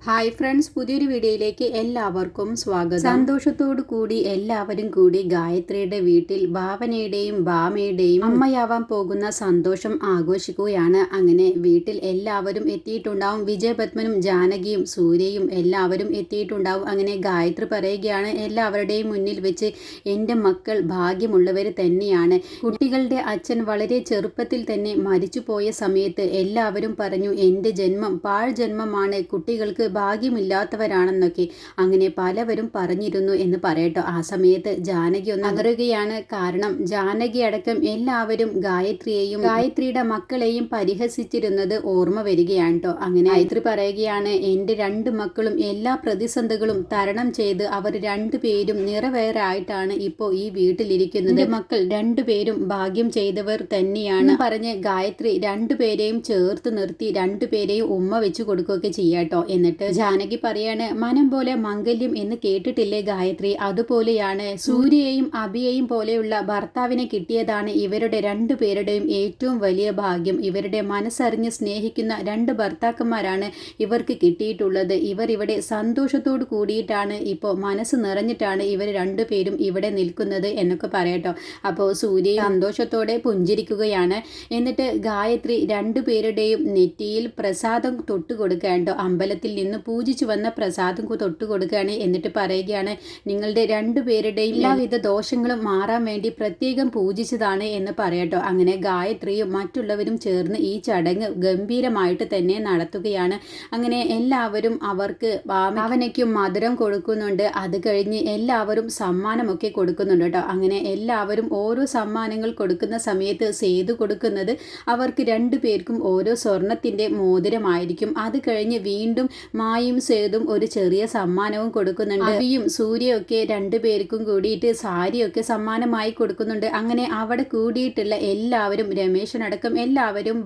Hi friends, പുതിയൊരു വീഡിയോയിലേക്ക് എല്ലാവർക്കും സ്വാഗതം. സന്തോഷത്തോടു കൂടി എല്ലാവരും കൂടി ഗായത്രിയുടെ വീട്ടിൽ ഭാവനയുടെയും ഭാമയുടെയും അമ്മയാവാൻ പോകുന്ന സന്തോഷം ആഘോഷിക്കുകയാണ്. അങ്ങനെ വീട്ടിൽ എല്ലാവരും എത്തിയിട്ടുണ്ടാവും. വിജയപത്മനും ജാനകിയും സൂര്യയും എല്ലാവരും എത്തിയിട്ടുണ്ടാവും. അങ്ങനെ ഗായത്രി പറയുകയാണ്, എല്ലാവരുടെയും മുന്നിൽ വെച്ച് എൻ്റെ മക്കൾ ഭാഗ്യമുള്ളവർ തന്നെയാണ്. കുട്ടികളുടെ അച്ഛൻ വളരെ ചെറുപ്പത്തിൽ തന്നെ മരിച്ചുപോയ സമയത്ത് എല്ലാവരും പറഞ്ഞു എൻ്റെ ജന്മം പാഴ് ജന്മമാണ്, കുട്ടികൾക്ക് ഭാഗ്യമില്ലാത്തവരാണെന്നൊക്കെ അങ്ങനെ പലവരും പറഞ്ഞിരുന്നു എന്ന് പറയട്ടോ. ആ സമയത്ത് ജാനകി ഒന്ന് അകറുകയാണ്. കാരണം ജാനകി അടക്കം എല്ലാവരും ഗായത്രിയുടെ മക്കളെയും പരിഹസിച്ചിരുന്നത് ഓർമ്മ വരികയാണ് കേട്ടോ. അങ്ങനെ ഗായത്രി പറയുകയാണ്, എൻ്റെ രണ്ട് മക്കളും എല്ലാ പ്രതിസന്ധികളും തരണം ചെയ്ത് അവർ രണ്ടുപേരും നിറവേറായിട്ടാണ് ഇപ്പോൾ ഈ വീട്ടിലിരിക്കുന്നത്. മക്കൾ രണ്ടുപേരും ഭാഗ്യം ചെയ്തവർ തന്നെയാണ് പറഞ്ഞ് ഗായത്രി രണ്ടുപേരെയും ചേർത്ത് നിർത്തി രണ്ടുപേരെയും ഉമ്മ വെച്ച് കൊടുക്കുകയൊക്കെ ചെയ്യാട്ടോ. എന്നിട്ട് ജാനകി പറയാണ്, മനം പോലെ മംഗല്യം എന്ന് കേട്ടിട്ടില്ലേ ഗായത്രി, അതുപോലെയാണ് സൂര്യയെയും അഭിയെയും പോലെയുള്ള ഭർത്താവിനെ കിട്ടിയതാണ് ഇവരുടെ രണ്ടുപേരുടെയും ഏറ്റവും വലിയ ഭാഗ്യം. ഇവരുടെ മനസ്സറിഞ്ഞ് സ്നേഹിക്കുന്ന രണ്ട് ഭർത്താക്കന്മാരാണ് ഇവർക്ക് കിട്ടിയിട്ടുള്ളത്. ഇവർ ഇവിടെ സന്തോഷത്തോട് കൂടിയിട്ടാണ്, ഇപ്പോൾ മനസ്സ് നിറഞ്ഞിട്ടാണ് ഇവർ രണ്ടുപേരും ഇവിടെ നിൽക്കുന്നത് എന്നൊക്കെ പറയട്ടോ. അപ്പോൾ സൂര്യ സന്തോഷത്തോടെ പുഞ്ചിരിക്കുകയാണ്. എന്നിട്ട് ഗായത്രി രണ്ടുപേരുടെയും നെറ്റിയിൽ പ്രസാദം തൊട്ട് കൊടുക്കുകയാണ്. അമ്പലത്തിൽ നിന്ന് പൂജിച്ചു വന്ന പ്രസാദം തൊട്ട് കൊടുക്കുകയാണ്. എന്നിട്ട് പറയുകയാണ്, നിങ്ങളുടെ രണ്ടുപേരുടെയും എല്ലാവിധ ദോഷങ്ങളും മാറാൻ വേണ്ടി പ്രത്യേകം പൂജിച്ചതാണ് എന്ന് പറയട്ടോ. അങ്ങനെ ഗായത്രിയും മറ്റുള്ളവരും ചേർന്ന് ഈ ചടങ്ങ് ഗംഭീരമായിട്ട് തന്നെ നടത്തുകയാണ്. അങ്ങനെ എല്ലാവരും അവർക്ക് ഭാവനയ്ക്കും മധുരം കൊടുക്കുന്നുണ്ട്. അത് കഴിഞ്ഞ് എല്ലാവരും സമ്മാനമൊക്കെ കൊടുക്കുന്നുണ്ട് കേട്ടോ. അങ്ങനെ എല്ലാവരും ഓരോ സമ്മാനങ്ങൾ കൊടുക്കുന്ന സമയത്ത് സേതു കൊടുക്കുന്നത് അവർക്ക് രണ്ടുപേർക്കും ഓരോ സ്വർണത്തിൻ്റെ മോതിരമായിരിക്കും. അത് കഴിഞ്ഞ് വീണ്ടും മായും സേതും ഒരു ചെറിയ സമ്മാനവും കൊടുക്കുന്നുണ്ട്. അഭിയും സൂര്യയൊക്കെ രണ്ടുപേർക്കും കൂടിയിട്ട് സാരിയൊക്കെ സമ്മാനമായി കൊടുക്കുന്നുണ്ട്. അങ്ങനെ അവിടെ കൂടിയിട്ടുള്ള എല്ലാവരും, രമേശനടക്കം എല്ലാവരും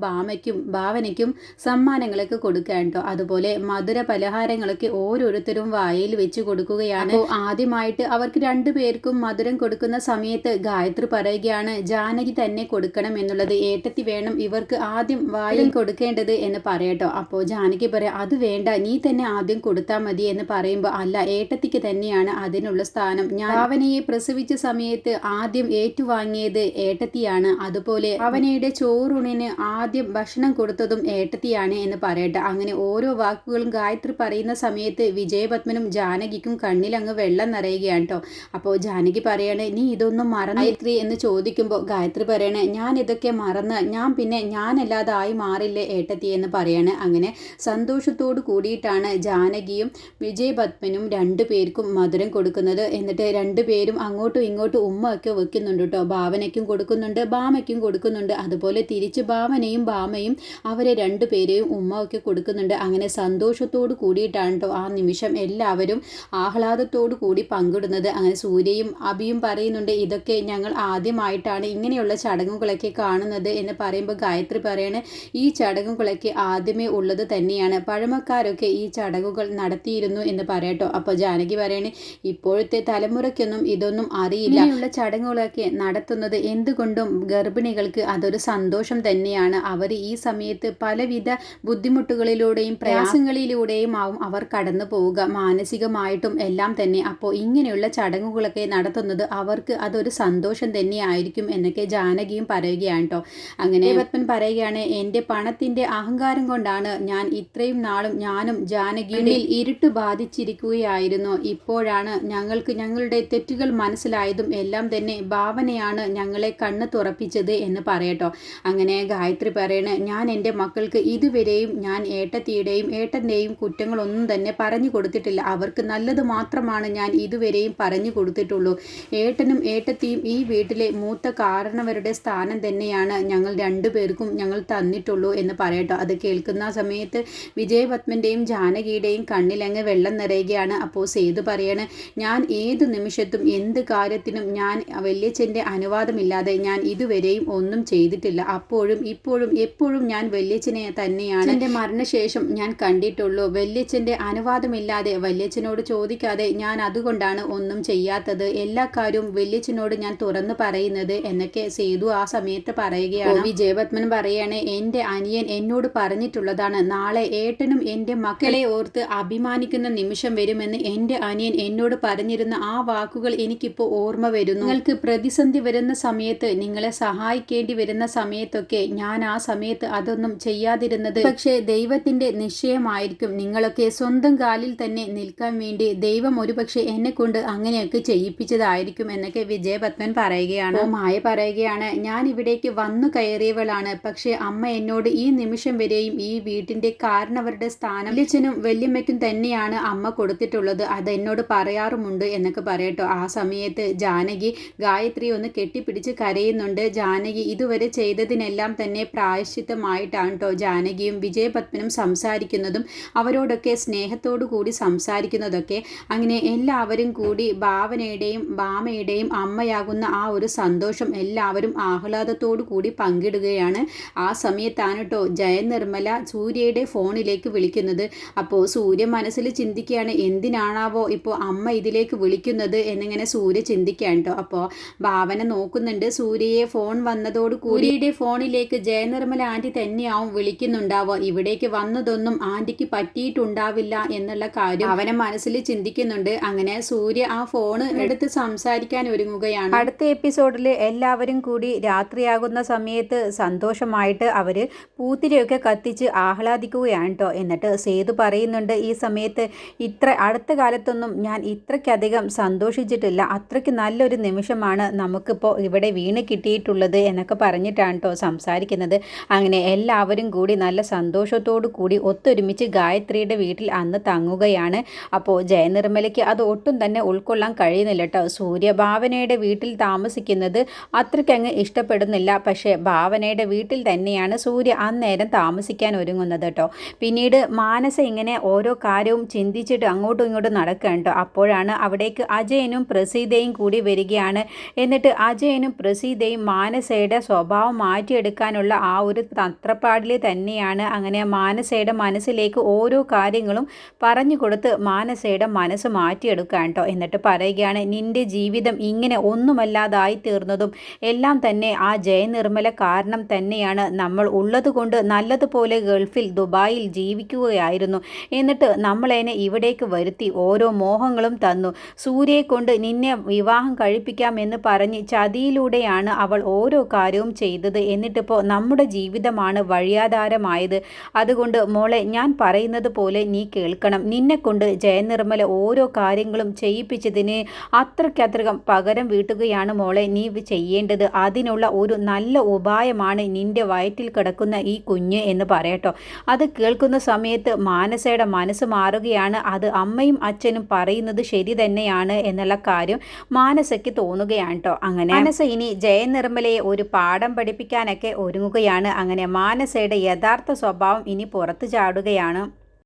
ഭാവനയ്ക്കും സമ്മാനങ്ങളൊക്കെ കൊടുക്കുകയാണ് കേട്ടോ. അതുപോലെ മധുര പലഹാരങ്ങളൊക്കെ ഓരോരുത്തരും വായിൽ വെച്ച് കൊടുക്കുകയാണ്. അപ്പോൾ ആദ്യമായിട്ട് അവർക്ക് രണ്ടുപേർക്കും മധുരം കൊടുക്കുന്ന സമയത്ത് ഗായത്രി പറയുകയാണ്, ജാനകി തന്നെ കൊടുക്കണം എന്നുള്ളത്, ഏട്ടത്തി വേണം ഇവർക്ക് ആദ്യം വായിൽ കൊടുക്കേണ്ടത് എന്ന് പറയട്ടോ. അപ്പോൾ ജാനകി പറയാം, അത് വേണ്ട, നീ തന്നെ ആദ്യം കൊടുത്താൽ മതി എന്ന് പറയുമ്പോൾ, അല്ല, ഏട്ടത്തിക്ക് തന്നെയാണ് അതിനുള്ള സ്ഥാനം. ഞാൻ ഭാവനയെ പ്രസവിച്ച സമയത്ത് ആദ്യം ഏറ്റുവാങ്ങിയത് ഏട്ടത്തിയാണ്. അതുപോലെ ഭാവനയുടെ ചോറൂണിന് ആദ്യം ഭക്ഷണം കൊടുത്തതും ഏട്ടത്തിയാണ് എന്ന് പറയട്ടെ. അങ്ങനെ ഓരോ വാക്കുകളും ഗായത്രി പറയുന്ന സമയത്ത് വിജയപത്മനും ജാനകിക്കും കണ്ണിലങ്ങ് വെള്ളം നിറയുകയാണ് കേട്ടോ. അപ്പോൾ ജാനകി പറയാണ്, നീ ഇതൊന്നും മറന്നു ഗായത്രി എന്ന് ചോദിക്കുമ്പോൾ ഗായത്രി പറയണേ, ഞാൻ ഇതൊക്കെ മറന്ന് ഞാൻ പിന്നെ ഞാനല്ലാതെ ആയി മാറില്ലേ ഏട്ടത്തി എന്ന് പറയാണ്. അങ്ങനെ സന്തോഷത്തോട് കൂടിയിട്ടാണ് ജാനകിയും വിജയപത്മനും രണ്ടുപേർക്കും മധുരം കൊടുക്കുന്നത്. എന്നിട്ട് രണ്ടുപേരും അങ്ങോട്ടും ഇങ്ങോട്ടും ഉമ്മ ഒക്കെ വെക്കുന്നുണ്ട് കേട്ടോ. ഭാവനയ്ക്കും കൊടുക്കുന്നുണ്ട്, ഭാമയ്ക്കും കൊടുക്കുന്നുണ്ട്. അതുപോലെ തിരിച്ച് ഭാവനയും ഭാമയും അവരെ രണ്ടുപേരെയും ഉമ്മ ഒക്കെ കൊടുക്കുന്നുണ്ട്. അങ്ങനെ സന്തോഷത്തോട് കൂടിയിട്ടാണ് കേട്ടോ ആ നിമിഷം എല്ലാവരും ആഹ്ലാദത്തോടു കൂടി പങ്കിടുന്നത്. അങ്ങനെ സൂര്യയും അഭിയും പറയുന്നുണ്ട്, ഇതൊക്കെ ഞങ്ങൾ ആദ്യമായിട്ടാണ് ഇങ്ങനെയുള്ള ചടങ്ങുകളൊക്കെ കാണുന്നത് എന്ന് പറയുമ്പോൾ ഗായത്രി പറയാണ്, ഈ ചടങ്ങുകളൊക്കെ ആദ്യമേ ഉള്ളത് തന്നെയാണ്, പഴമക്കാരൊക്കെ ഈ ചടങ്ങുകൾ നടത്തിയിരുന്നു എന്ന് പറയട്ടോ. അപ്പോൾ ജാനകി പറയണേ, ഇപ്പോഴത്തെ തലമുറയ്ക്കൊന്നും ഇതൊന്നും അറിയില്ല. ഇങ്ങനെയുള്ള ചടങ്ങുകളൊക്കെ നടത്തുന്നത് എന്തുകൊണ്ടും ഗർഭിണികൾക്ക് അതൊരു സന്തോഷം തന്നെയാണ്. അവർ ഈ സമയത്ത് പലവിധ ബുദ്ധിമുട്ടുകളിലൂടെയും പ്രയാസങ്ങളിലൂടെയും ആവും അവർ കടന്നു പോവുക, മാനസികമായിട്ടും എല്ലാം തന്നെ. അപ്പോൾ ഇങ്ങനെയുള്ള ചടങ്ങുകളൊക്കെ നടത്തുന്നത് അവർക്ക് അതൊരു സന്തോഷം തന്നെയായിരിക്കും എന്നൊക്കെ ജാനകിയും പറയുകയാണ് കേട്ടോ. അങ്ങനെ പത്മൻ പറയുകയാണ്, എൻ്റെ പണത്തിൻ്റെ അഹങ്കാരം കൊണ്ടാണ് ഞാൻ ഇത്രയും നാളും ഞാനും ജാനകിയുടെ ഇരുട്ട് ബാധിച്ചിരിക്കുകയായിരുന്നു. ഇപ്പോഴാണ് ഞങ്ങൾക്ക് ഞങ്ങളുടെ തെറ്റുകൾ മനസ്സിലായതും എല്ലാം തന്നെ ഭാവനയാണ് ഞങ്ങളെ കണ്ണ് തുറപ്പിച്ചത് എന്ന് പറയട്ടോ. അങ്ങനെ ഗായത്രി പറയണ, ഞാൻ എൻ്റെ മക്കൾക്ക് ഇതുവരെയും ഞാൻ ഏട്ടത്തിയുടെയും ഏട്ടൻ്റെയും കുറ്റങ്ങളൊന്നും തന്നെ പറഞ്ഞു കൊടുത്തിട്ടില്ല. അവർക്ക് നല്ലത് മാത്രമാണ് ഞാൻ ഇതുവരെയും പറഞ്ഞു കൊടുത്തിട്ടുള്ളൂ. ഏട്ടനും ഏട്ടത്തിയും ഈ വീട്ടിലെ മൂത്ത കാരണവരുടെ സ്ഥാനം തന്നെയാണ് ഞങ്ങൾ രണ്ടുപേർക്കും ഞങ്ങൾ തന്നിട്ടുള്ളൂ എന്ന് പറയട്ടോ. അത് കേൾക്കുന്ന സമയത്ത് വിജയപത്മൻ്റെയും ജാനകിയുടെയും കണ്ണിലങ്ങ് വെള്ളം നിറയുകയാണ്. അപ്പോൾ സേതു പറയാണ്, ഞാൻ ഏത് നിമിഷത്തും എന്ത് കാര്യത്തിനും ഞാൻ വല്യച്ഛൻ്റെ അനുവാദമില്ലാതെ ഞാൻ ഇതുവരെയും ഒന്നും ചെയ്തിട്ടില്ല. അപ്പോഴും ഇപ്പോഴും എപ്പോഴും ഞാൻ വല്യച്ഛനെ തന്നെയാണ് എൻ്റെ മരണശേഷം ഞാൻ കണ്ടിട്ടുള്ളൂ. വല്യച്ഛൻ്റെ അനുവാദമില്ലാതെ വല്യച്ഛനോട് ചോദിക്കാതെ ഞാൻ അതുകൊണ്ടാണ് ഒന്നും ചെയ്യാത്തത്. എല്ലാ കാര്യവും വല്യച്ഛനോട് ഞാൻ തുറന്നു പറയുന്നത് എന്നൊക്കെ സേതു ആ സമയത്ത് പറയുകയാണ്. വിജയപത്മൻ പറയാണ്, എൻ്റെ അനിയൻ എന്നോട് പറഞ്ഞിട്ടുള്ളതാണ്, നാളെ ഏട്ടനും എൻ്റെ മക്കൾ മക്കളെ ഓർത്ത് അഭിമാനിക്കുന്ന നിമിഷം വരുമെന്ന് എൻ്റെ അനിയൻ എന്നോട് പറഞ്ഞിരുന്ന ആ വാക്കുകൾ എനിക്കിപ്പോൾ ഓർമ്മ വരുന്നു. നിങ്ങൾക്ക് പ്രതിസന്ധി വരുന്ന സമയത്ത്, നിങ്ങളെ സഹായിക്കേണ്ടി വരുന്ന സമയത്തൊക്കെ ഞാൻ ആ സമയത്ത് അതൊന്നും ചെയ്യാതിരുന്നത് പക്ഷേ ദൈവത്തിൻ്റെ നിശ്ചയമായിരിക്കും. നിങ്ങളൊക്കെ സ്വന്തം കാലിൽ തന്നെ നിൽക്കാൻ വേണ്ടി ദൈവം ഒരുപക്ഷെ എന്നെ കൊണ്ട് അങ്ങനെയൊക്കെ ചെയ്യിപ്പിച്ചതായിരിക്കും എന്നൊക്കെ വിജയപത്മൻ പറയുകയാണ്. മായ പറയുകയാണ്, ഞാൻ ഇവിടേക്ക് വന്നു കയറിയവളാണ്. പക്ഷേ അമ്മ എന്നോട് ഈ നിമിഷം വരെയും ഈ വീട്ടിൻ്റെ കാരണവരുടെ സ്ഥാനം വല്യച്ഛനും വല്യമ്മയ്ക്കും തന്നെയാണ് അമ്മ കൊടുത്തിട്ടുള്ളത്. അത് എന്നോട് പറയാറുമുണ്ട് എന്നൊക്കെ പറയട്ടോ. ആ സമയത്ത് ജാനകി ഗായത്രി ഒന്ന് കെട്ടിപ്പിടിച്ച് കരയുന്നുണ്ട്. ജാനകി ഇതുവരെ ചെയ്തതിനെല്ലാം തന്നെ പ്രായശ്ചിത്തമായിട്ടാണ് കേട്ടോ ജാനകിയും വിജയപത്മനും സംസാരിക്കുന്നതും അവരോടൊക്കെ സ്നേഹത്തോടു കൂടി സംസാരിക്കുന്നതൊക്കെ. അങ്ങനെ എല്ലാവരും കൂടി ഭാവനയുടെയും ഭാമയുടെയും അമ്മയാകുന്ന ആ ഒരു സന്തോഷം എല്ലാവരും ആഹ്ലാദത്തോടു കൂടി പങ്കിടുകയാണ്. ആ സമയത്താണ് കേട്ടോ ജയനിർമ്മല സൂര്യയുടെ ഫോണിലേക്ക് വിളിക്കുന്നത്. അപ്പോൾ സൂര്യ മനസ്സിൽ ചിന്തിക്കുകയാണ്, എന്തിനാണാവോ ഇപ്പോൾ അമ്മ ഇതിലേക്ക് വിളിക്കുന്നത് എന്നിങ്ങനെ സൂര്യ ചിന്തിക്കുകയാണ് കേട്ടോ. അപ്പോൾ ഭാവന നോക്കുന്നുണ്ട് സൂര്യയെ. ഫോൺ വന്നതോടു കൂടിയുടെ ഫോണിലേക്ക് ജയനിർമ്മല ആൻറ്റി തന്നെയാവും വിളിക്കുന്നുണ്ടാവുക. ഇവിടേക്ക് വന്നതൊന്നും ആൻറ്റിക്ക് പറ്റിയിട്ടുണ്ടാവില്ല എന്നുള്ള കാര്യം അവനെ മനസ്സിൽ ചിന്തിക്കുന്നുണ്ട്. അങ്ങനെ സൂര്യ ആ ഫോൺ എടുത്ത് സംസാരിക്കാൻ ഒരുങ്ങുകയാണ്. അടുത്ത എപ്പിസോഡിൽ എല്ലാവരും കൂടി രാത്രിയാകുന്ന സമയത്ത് സന്തോഷമായിട്ട് അവർ പൂത്തിരിയൊക്കെ കത്തിച്ച് ആഹ്ലാദിക്കുകയാണ് കേട്ടോ. എന്നിട്ട് സേതു പറയുന്നുണ്ട്, ഈ സമയത്ത് ഇത്ര അടുത്ത കാലത്തൊന്നും ഞാൻ ഇത്രയ്ക്കധികം സന്തോഷിച്ചിട്ടില്ല. അത്രയ്ക്ക് നല്ലൊരു നിമിഷമാണ് നമുക്കിപ്പോൾ ഇവിടെ വീണ് കിട്ടിയിട്ടുള്ളത് എന്നൊക്കെ പറഞ്ഞിട്ടാണ് കേട്ടോ സംസാരിക്കുന്നത്. അങ്ങനെ എല്ലാവരും കൂടി നല്ല സന്തോഷത്തോടു കൂടി ഒത്തൊരുമിച്ച് ഗായത്രിയുടെ വീട്ടിൽ അന്ന് തങ്ങുകയാണ്. അപ്പോൾ ജയനിർമ്മലയ്ക്ക് അത് ഒട്ടും തന്നെ ഉൾക്കൊള്ളാൻ കഴിയുന്നില്ല കേട്ടോ. സൂര്യ ഭാവനയുടെ വീട്ടിൽ താമസിക്കുന്നത് അത്രയ്ക്കങ്ങ് ഇഷ്ടപ്പെടുന്നില്ല. പക്ഷേ ഭാവനയുടെ വീട്ടിൽ തന്നെയാണ് സൂര്യ അന്നേരം താമസിക്കാൻ ഒരുങ്ങുന്നത് കേട്ടോ. പിന്നീട് മാനസ ഇങ്ങനെ ഓരോ കാര്യവും ചിന്തിച്ചിട്ട് അങ്ങോട്ടും ഇങ്ങോട്ടും നടക്കുകയാണ് കേട്ടോ. അപ്പോഴാണ് അവിടേക്ക് അജയനും പ്രസീതയും കൂടി വരികയാണ്. എന്നിട്ട് അജയനും പ്രസീതയും മാനസയുടെ സ്വഭാവം മാറ്റിയെടുക്കാനുള്ള ആ ഒരു തത്രപ്പാടിൽ തന്നെയാണ്. അങ്ങനെ മാനസയുടെ മനസ്സിലേക്ക് ഓരോ കാര്യങ്ങളും പറഞ്ഞു കൊടുത്ത് മാനസയുടെ മനസ്സ് മാറ്റിയെടുക്കുകയാണ് കേട്ടോ. എന്നിട്ട് പറയുകയാണ്, നിന്റെ ജീവിതം ഇങ്ങനെ ഒന്നുമല്ലാതായി തീർന്നതും എല്ലാം തന്നെ ആ ജയനിർമ്മല കാരണം തന്നെയാണ്. നമ്മൾ ഉള്ളതുകൊണ്ട് നല്ലതുപോലെ ഗൾഫിൽ ദുബായിൽ ജീവിക്കുകയായിരുന്നു. എന്നിട്ട് നമ്മളതിനെ ഇവിടേക്ക് വരുത്തി ഓരോ മോഹങ്ങളും തന്നു. സൂര്യയെ കൊണ്ട് നിന്നെ വിവാഹം കഴിപ്പിക്കാമെന്ന് പറഞ്ഞ് ചതിയിലൂടെയാണ് അവൾ ഓരോ കാര്യവും ചെയ്തത്. എന്നിട്ടിപ്പോൾ നമ്മുടെ ജീവിതമാണ് വഴിയാധാരമായത്. അതുകൊണ്ട് മോളെ, ഞാൻ പറയുന്നത് പോലെ നീ കേൾക്കണം. നിന്നെക്കൊണ്ട് ജയനിർമ്മല ഓരോ കാര്യങ്ങളും ചെയ്യിപ്പിച്ചതിന് അത്രയ്ക്കധികം പകരം വീട്ടുകയാണ് മോളെ നീ ചെയ്യേണ്ടത്. അതിനുള്ള ഒരു നല്ല ഉപായമാണ് നിന്റെ വയറ്റിൽ കിടക്കുന്ന ഈ കുഞ്ഞ് എന്ന് പറയട്ടോ. അത് കേൾക്കുന്ന സമയത്ത് മാനസയുടെ മനസ്സ് മാറുകയാണ്. അത് അമ്മയും അച്ഛനും പറയുന്നത് ശരി തന്നെയാണ് എന്നുള്ള കാര്യം മാനസയ്ക്ക് തോന്നുകയാണ് കേട്ടോ. അങ്ങനെ മാനസ ഇനി ജയനിർമ്മലയെ ഒരു പാഠം പഠിപ്പിക്കാനൊക്കെ ഒരുങ്ങുകയാണ്. അങ്ങനെ മാനസയുടെ യഥാർത്ഥ സ്വഭാവം ഇനി പുറത്തു ചാടുകയാണ്.